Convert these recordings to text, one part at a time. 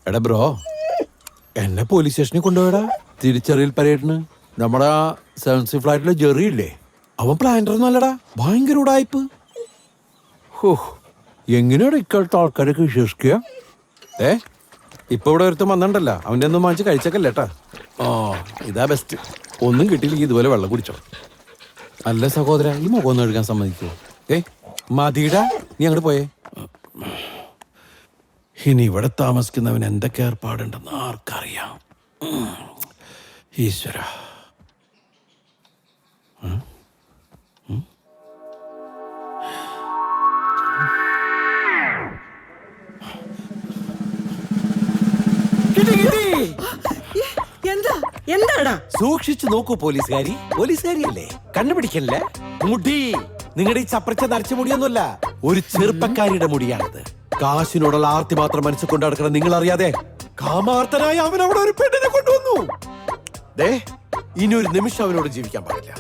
എടാ ബ്രോ, എന്നെ പോലീസ് സ്റ്റേഷനിൽ കൊണ്ടുപോയടാ തിരിച്ചറിയൽ പരേഡിന്. നമ്മുടെ ആ 7C ഫ്ലാറ്റിലെ ജെറി ഇല്ലേ, അവൻ പ്ലാന്റർ ഒന്നല്ലടാ, ഭയങ്കര ഉടായ്പ്. എങ്ങനെയാണ് ഇക്കാലത്തെ ആൾക്കാരൊക്കെ വിശ്വസിക്കുക? ഇപ്പൊ ഇവിടെ ഒരുത്തം വന്നിട്ടല്ല, അവൻ്റെ ഒന്നും വാങ്ങിച്ച് കഴിച്ചേക്കല്ലേട്ടാ. ഇതാ ബെസ്റ്റ്. ഒന്നും കിട്ടിയില്ലെങ്കിൽ ഇതുപോലെ വെള്ളം കുടിച്ചോ. അല്ല സഹോദര, ഈ മുഖം ഒന്ന് കഴുകാൻ സമ്മതിക്കുമോ? മതിടാ, നീ അങ്ങോട്ട് പോയേ. ഇനി ഇവിടെ താമസിക്കുന്നവൻ എന്തൊക്കെ ഏർപ്പാടുണ്ടെന്ന് ആർക്കറിയാം. ഈശ്വര. എന്താടാ? സൂക്ഷിച്ചു നോക്കൂ പോലീസുകാരിയല്ലേ, കണ്ടുപിടിക്കല്ലേ. മുടി നിങ്ങളുടെ ഈ ചപ്പറിച്ച നരച്ച മുടിയൊന്നുമല്ല, ഒരു ചെറുപ്പക്കാരിയുടെ മുടിയാണിത്. കാശിനോടുള്ള ആർത്തി മാത്രം മനസ്സിൽ കൊണ്ടു നടക്കണം. നിങ്ങൾ അറിയാതെ കാമാർത്തനായ അവൻ അവിടെ ഒരു പെണ്ണിനെ കൊണ്ടുവന്നു. ഇനി ഒരു നിമിഷം അവനോട് ജീവിക്കാൻ പാടില്ല.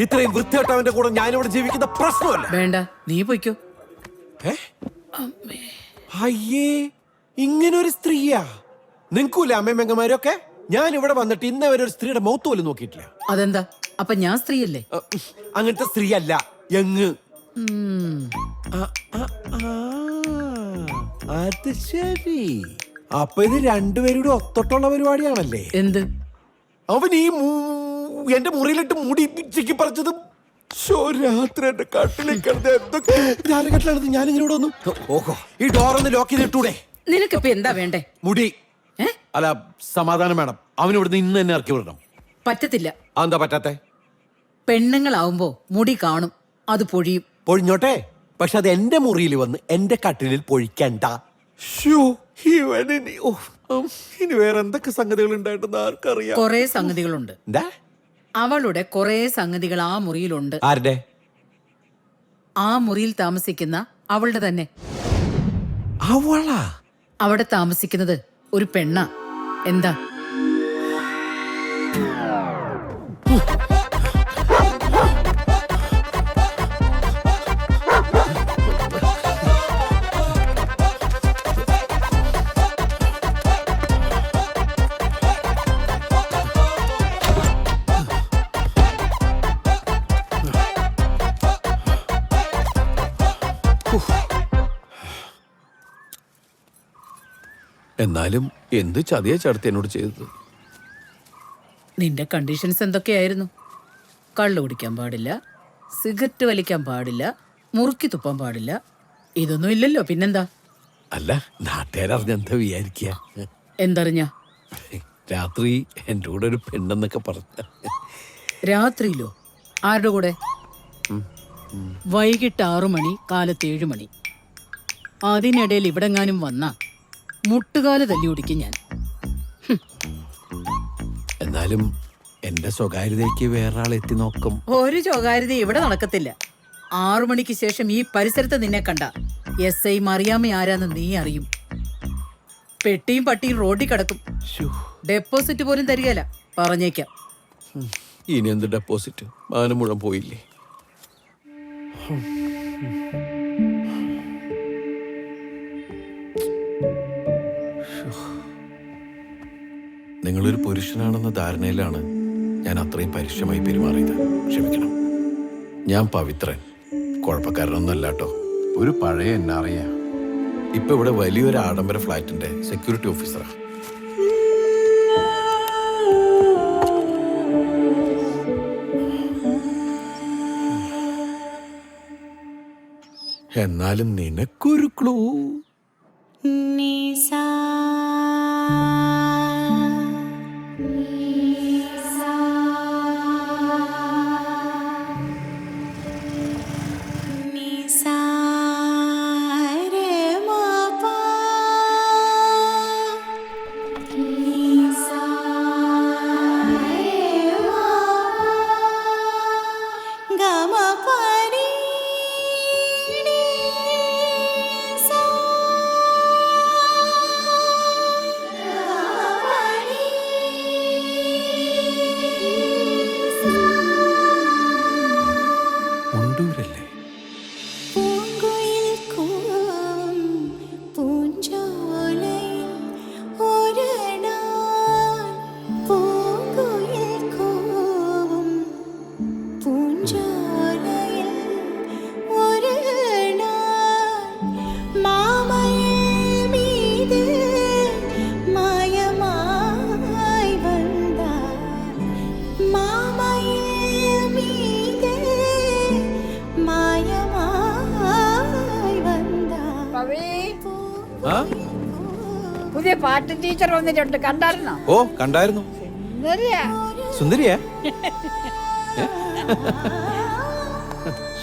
ഇത്രയും വൃത്തികെട്ടവന്റെ കൂടെ ഞാനിവിടെ ജീവിക്കുന്ന പ്രശ്നമല്ല. വേണ്ട, നീ പൊയ്ക്കോ. അയ്യേ, ഇങ്ങനൊരു സ്ത്രീയാ നിങ്ങൾക്കൂല അമ്മയമ്മമാരൊക്കെ? ഞാൻ ഇവിടെ വന്നിട്ട് ഇന്ന് വരെ ഒരു സ്ത്രീയുടെ മൗത്ത് പോലും നോക്കിയിട്ടില്ല. അതെന്താ? അപ്പൊ ഞാൻ സ്ത്രീയല്ലേ? അങ്ങനത്തെ സ്ത്രീയല്ല, യങ്. അത് ശരി. അപ്പൊ ഇത് രണ്ടുപേരുടെ ഒത്തൊട്ടുള്ള പരിപാടിയാണല്ലേ? എന്ത്? അവൻ ഈ എന്റെ മുറിയിലിട്ട് മുടി ചിക്കി പറിച്ചതും രാത്രി എന്റെ കട്ടിലേക്ക് ഞാനിങ്ങനെ വന്നു. ഓഹോ, ഈ ഡോറൊന്ന് ലോക്ക് ചെയ്തിട്ടൂടെ? നിനക്കിപ്പോ എന്താ വേണ്ടേ? മുടി അല്ല, സമാധാനം വേണം. അവനിവിടുന്ന് ഇന്ന് തന്നെ ഇറക്കി വിടണം. പറ്റത്തില്ല. എന്താ പറ്റാത്തെ? പെണ്ണുങ്ങളാവുമ്പോ മുടി കാണും, അത് പൊഴിയും. പൊഴിഞ്ഞോട്ടെ, പക്ഷെ അത് എന്റെ മുറിയിൽ വന്ന് എന്റെ കട്ടിലിൽ പൊഴിക്കണ്ട. ഇനി വേറെ എന്തൊക്കെ സംഗതികൾ ഉണ്ടായിട്ടെന്ന് ആർക്കറിയാം. കൊറേ സംഗതികളുണ്ട്. അവളുടെ കൊറേ സംഗതികൾ ആ മുറിയിലുണ്ട്. ആരുടെ? ആ മുറിയിൽ താമസിക്കുന്ന അവളുടെ തന്നെ. അവളാ? അവിടെ താമസിക്കുന്നത് ഒരു പെണ്ണാ. എന്താ? എന്നാലും എന്ത് ചതിയ ചേർത്ത് എന്നോട് ചെയ്തത്? നിന്റെ കണ്ടീഷൻസ് എന്തൊക്കെയായിരുന്നു? കള്ളു കുടിക്കാൻ പാടില്ല, സിഗരറ്റ് വലിക്കാൻ പാടില്ല, മുറുക്കി തുപ്പാൻ പാടില്ല. ഇതൊന്നും ഇല്ലല്ലോ, പിന്നെന്താ? അല്ല, നാട്ടുകാരറിഞ്ഞ എന്താ വിചാരിക്കുക? എന്തറിഞ്ഞ? രാത്രി എൻ്റെ കൂടെ ഒരു പെണ്ണെന്നൊക്കെ പറഞ്ഞ. രാത്രിയിലോ? ആരുടെ കൂടെ? വൈകിട്ട് 6 മണി, കാലത്ത് 7 മണി. അതിനിടയിൽ ഇവിടെങ്ങാനും വന്നാ മുട്ടുകാല് തല്ലി ഓടിക്കും ഞാൻ. എന്നാലും എന്റെ സ്വകാര്യതയ്ക്ക് വേറെ ആൾ എത്തി നോക്കും. ഒരു സ്വകാര്യത ഇവിടെ നടക്കത്തില്ല. 6 മണിക്ക് ശേഷം ഈ പരിസരത്ത് നിന്നെ കണ്ട SI മറിയാമ്മ ആരാന്ന് നീ അറിയും. പെട്ടിയും പട്ടിയും റോഡിൽ കിടക്കും. ഡെപ്പോസിറ്റ് പോലും തരികയില്ല, പറഞ്ഞേക്കാം. ഇനി എന്ത് ഡെപ്പോസിറ്റ്? മാനം മുഴുവൻ പോയില്ലേ? നിങ്ങളൊരു പുരുഷനാണെന്ന ധാരണയിലാണ് ഞാൻ അത്രയും പരുഷമായി പെരുമാറിയത്. ക്ഷമിക്കണം. ഞാൻ പവിത്രൻ, കുഴപ്പക്കാരനൊന്നല്ലാട്ടോ. ഒരു പഴയ NRI. ഇപ്പൊ ഇവിടെ വലിയൊരു ആഡംബര ഫ്ലാറ്റിന്റെ സെക്യൂരിറ്റി ഓഫീസറാ. എന്നാലും നിനക്കൊരു ക്ലൂ. പുതിയ പാട്ട് ടീച്ചർ വന്നിട്ടുണ്ട്, കണ്ടായിരുന്നോ? ഓ കണ്ടായിരുന്നു. സുന്ദരിയാ. സുന്ദരിയാ?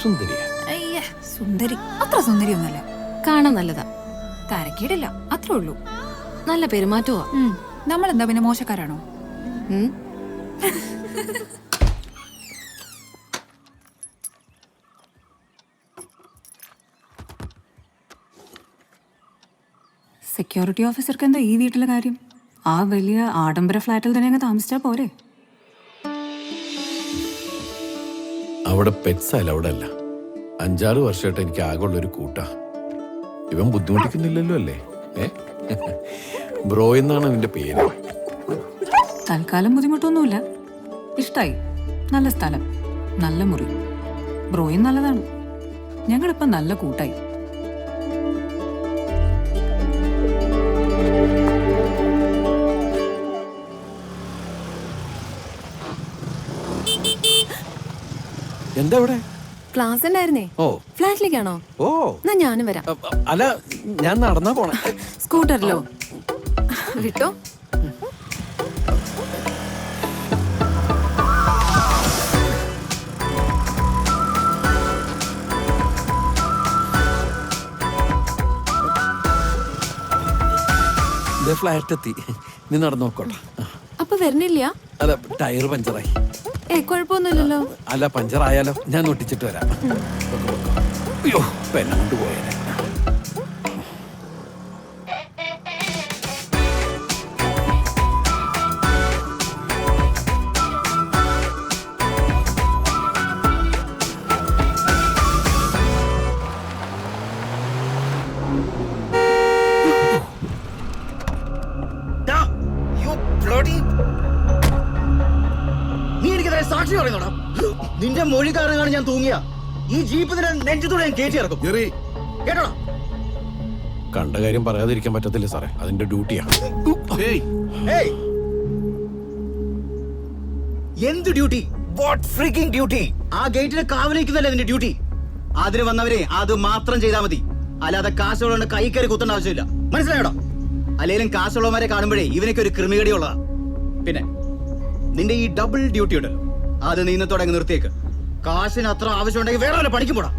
സുന്ദരിയാ? അയ്യ, സുന്ദരി അത്ര സുന്ദരിയൊന്നുമല്ല. കാണാൻ നല്ലതാ, തരക്കേടില്ല, അത്രേ ഉള്ളൂ. നല്ല പെരുമാറ്റമാ. നമ്മളെന്താ പിന്നെ മോശക്കാരാണോ? സെക്യൂരിറ്റി ഓഫീസർക്ക് എന്താ ഈ വീട്ടിലെ കാര്യം? ആ വലിയ ആഡംബര ഫ്ലാറ്റിൽ തന്നെ അങ്ങ് താമസിച്ചാ പോരെ? അവിടെ പെറ്റ്സ് അലൗഡ് അല്ല. 5-6 വർഷമായിട്ട് എനിക്ക് ആകെയുള്ളൊരു കൂട്ടാ. ഇവൻ ബുദ്ധിമുട്ടിക്കുന്നില്ലല്ലോ അല്ലേ? ബ്രോ എന്നാണ് അവന്റെ പേര്. തൽക്കാലം ബുദ്ധിമുട്ടൊന്നുമില്ല. ഇഷ്ടായി. നല്ല സ്ഥലം, നല്ല മുറി, ബ്രോയും നല്ലതാണ്. ഞങ്ങളിപ്പോ നല്ല കൂട്ടായി. എന്താ ഇവിടെ? ക്ലാസ് ഉണ്ടായിരുന്നേ. ഓ ഫ്ലാറ്റിലേക്കാണോ? ഓ എന്നാ ഞാനും വരാം. അല്ല, ഞാൻ നടന്നാ പോണേ. സ്കൂട്ടറിലോ? വിട്ടോ. ഫ്ലാറ്റ് എത്തി. നീ നടന്നു നോക്കോട്ടെ. അപ്പൊ വരണില്ല? അല്ല, ടയർ പഞ്ചറായി. കുഴപ്പമൊന്നുമില്ലല്ലോ. അല്ല, പഞ്ചറായാലോ? ഞാൻ ഒട്ടിച്ചിട്ട് വരാം. അയ്യോ, പെണ്ണ് കൊണ്ട് പോയേനെ. നീ എനിക്കെതിരെ സാക്ഷി പറയുന്നോടാ? നിന്റെ മൊഴി കാരണമാണ് ഞാൻ തൂങ്ങിയ. ഈ ജീപ്പ് നിന്നെ നെഞ്ചത്തോടെ ഞാൻ കയറ്റി ഇറക്കും. കേട്ടോടാ? കണ്ട കാര്യം പറയാതിരിക്കാൻ പറ്റത്തില്ല സാറേ, അതിന്റെ ഡ്യൂട്ടിയാ. എന്ത് ഡ്യൂട്ടി? What freaking duty? ആ ഗേറ്റിന് കാവലിക്കുന്നല്ലേ നിന്റെ ഡ്യൂട്ടി? അതിന് വന്നവരെ അത് മാത്രം ചെയ്താൽ മതി. അല്ലാതെ കാശുള്ളവരുടെ കൈ കയറി കുത്തേണ്ട ആവശ്യമില്ല. മനസ്സിലായോടാ? അല്ലെങ്കിലും കാശുള്ളവന്മാരെ കാണുമ്പോഴേ ഇവനൊക്കെ ഒരു ക്രിമികടിയുള്ളതാ. പിന്നെ നിന്റെ ഈ ഡബിൾ ഡ്യൂട്ടി ഉണ്ടല്ലോ, അത് നീ ഇന്നത്തോടെ അങ്ങ് നിർത്തിയേക്ക്. കാശിന് അത്ര ആവശ്യമുണ്ടെങ്കിൽ വേറെ പണിക്കും പോടാ.